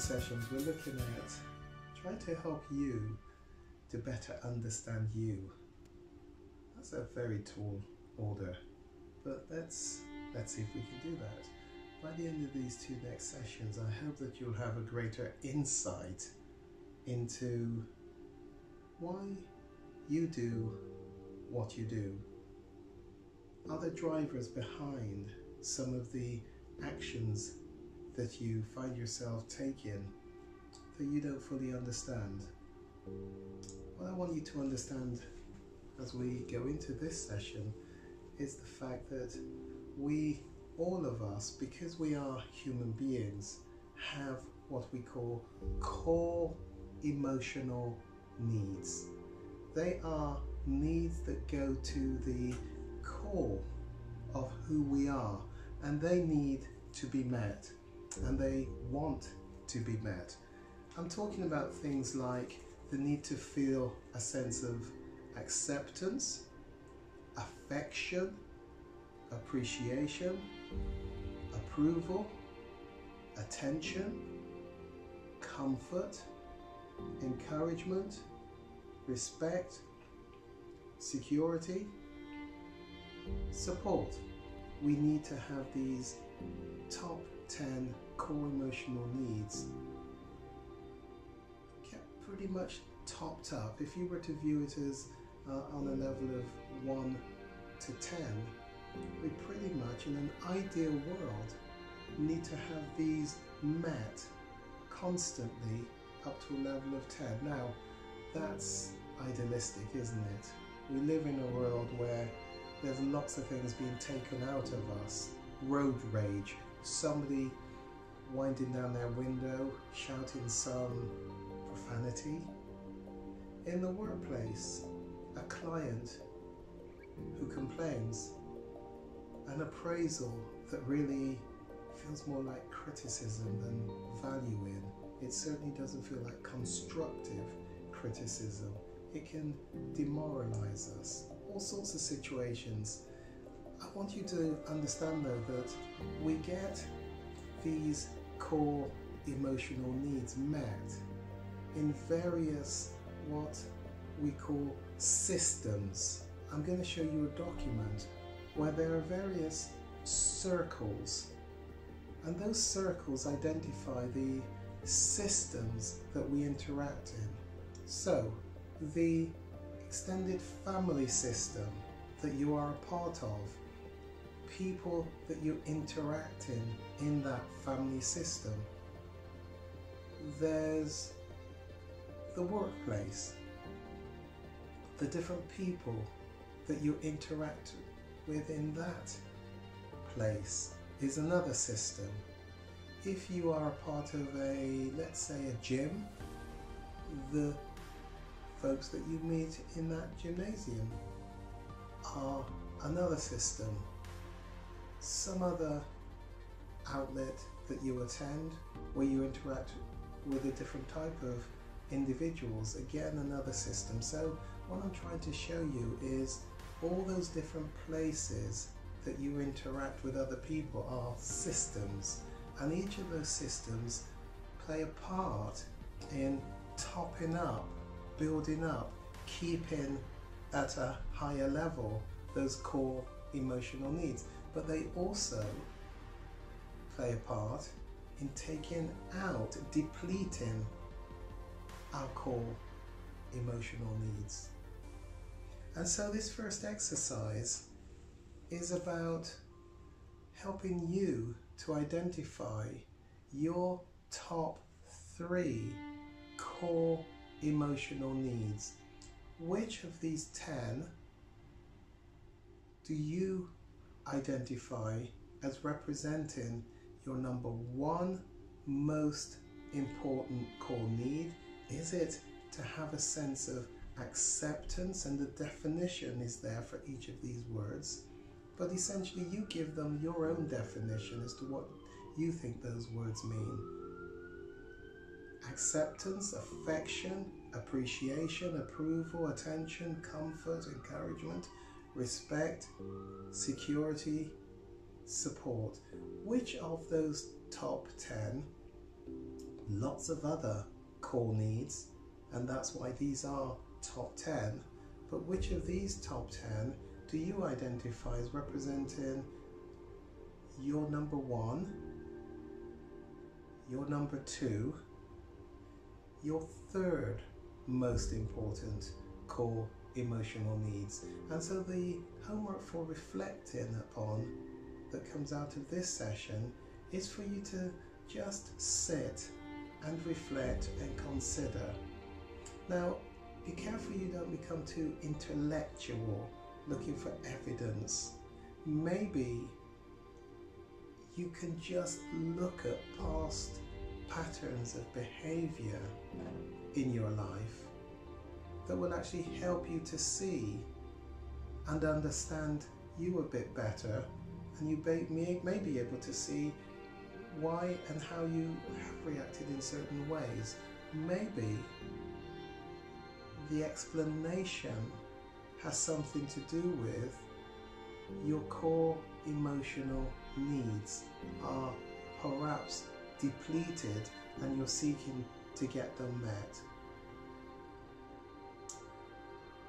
sessions we're looking at trying to help you to better understand you. That's a very tall order, but let's see if we can do that. By the end of these two next sessions, I hope that you'll have a greater insight into why you do what you do. Are there drivers behind some of the actions that you find yourself taking that you don't fully understand? What I want you to understand as we go into this session is the fact that we, all of us, because we are human beings, have what we call core emotional needs. They are needs that go to the core of who we are, and they need to be met, and they want to be met. I'm talking about things like the need to feel a sense of acceptance, affection, appreciation, approval, attention, comfort, encouragement, respect, security, support. We need to have these top 10 core emotional needs kept pretty much topped up. If you were to view it as on a level of 1 to 10, we pretty much, in an ideal world, need to have these met constantly up to a level of 10. Now, that's idealistic, isn't it? We live in a world where there's lots of things being taken out of us. Road rage, somebody winding down their window, shouting some profanity. In the workplace, a client who complains, an appraisal that really feels more like criticism than value in. It certainly doesn't feel like constructive criticism. It can demoralize us. All sorts of situations. I want you to understand though that we get these core emotional needs met in various what we call systems. I'm going to show you a document where there are various circles, and those circles identify the systems that we interact in. So the extended family system that you are a part of, people that you interact in that family system. There's the workplace, the different people that you interact with in that place is another system. If you are a part of let's say a gym, the folks that you meet in that gymnasium are another system. Some other outlet that you attend where you interact with a different type of individuals, again another system. So what I'm trying to show you is all those different places that you interact with other people are systems, and each of those systems play a part in topping up, building up, keeping at a higher level those core emotional needs. But they also play a part in taking out, depleting our core emotional needs. And so this first exercise is about helping you to identify your top 3 core emotional needs. Which of these 10 do you identify as representing your number 1 most important core need? Is it to have a sense of acceptance, and the definition is there for each of these words, but essentially you give them your own definition as to what you think those words mean. Acceptance, affection, appreciation, approval, attention, comfort, encouragement, respect, security, support. Which of those top 10 lots of other core needs, and that's why these are top 10. But which of these top 10 do you identify as representing your number 1, your number 2, your third most important core emotional needs? And so the homework for reflecting upon that comes out of this session is for you to just sit and reflect and consider. Now, be careful you don't become too intellectual, looking for evidence. Maybe you can just look at past patterns of behavior in your life that will actually help you to see and understand you a bit better, and you may be able to see why and how you have reacted in certain ways. Maybe the explanation has something to do with your core emotional needs are perhaps depleted and you're seeking to get them met.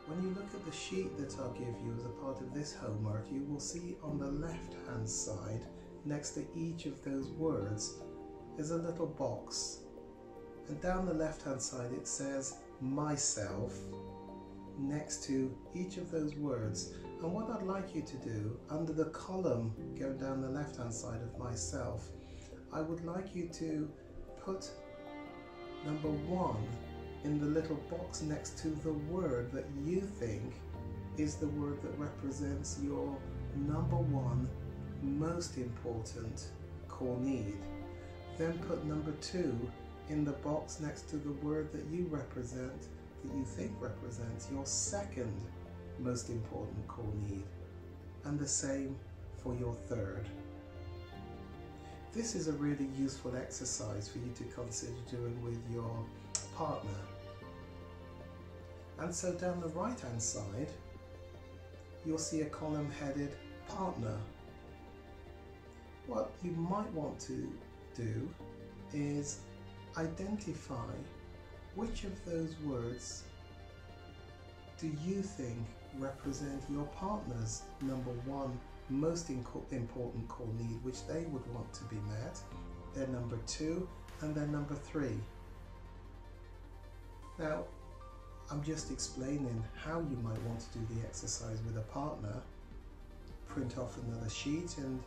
When you look at the sheet that I'll give you as a part of this homework, you will see on the left hand side, next to each of those words, is a little box, and down the left hand side it says myself next to each of those words. And what I'd like you to do, under the column going down the left hand side of myself, I would like you to put number 1 in the little box next to the word that you think is the word that represents your number 1 most important core need. Then put number 2 in the box next to the word that you represent, that you think represents your second most important core need, and the same for your third. This is a really useful exercise for you to consider doing with your partner. And so down the right hand side you'll see a column headed partner. What you might want to do is identify which of those words do you think represent your partner's number 1 most important core need, which they would want to be met, their number 2 and their number 3. Now, I'm just explaining how you might want to do the exercise with a partner. Print off another sheet and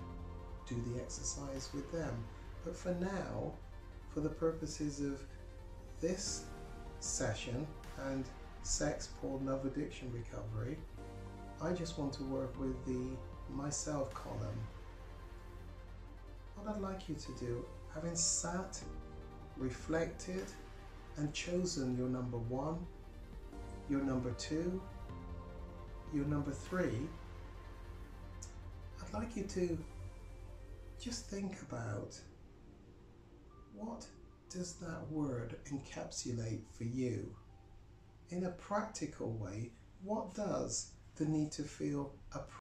do the exercise with them. But for now, for the purposes of this session and sex, porn, love, addiction recovery, I just want to work with the myself column. What I'd like you to do, having sat, reflected and chosen your number 1, your number 2, your number 3, I'd like you to just think about, what does that word encapsulate for you? In a practical way, what does the need to feel appreciated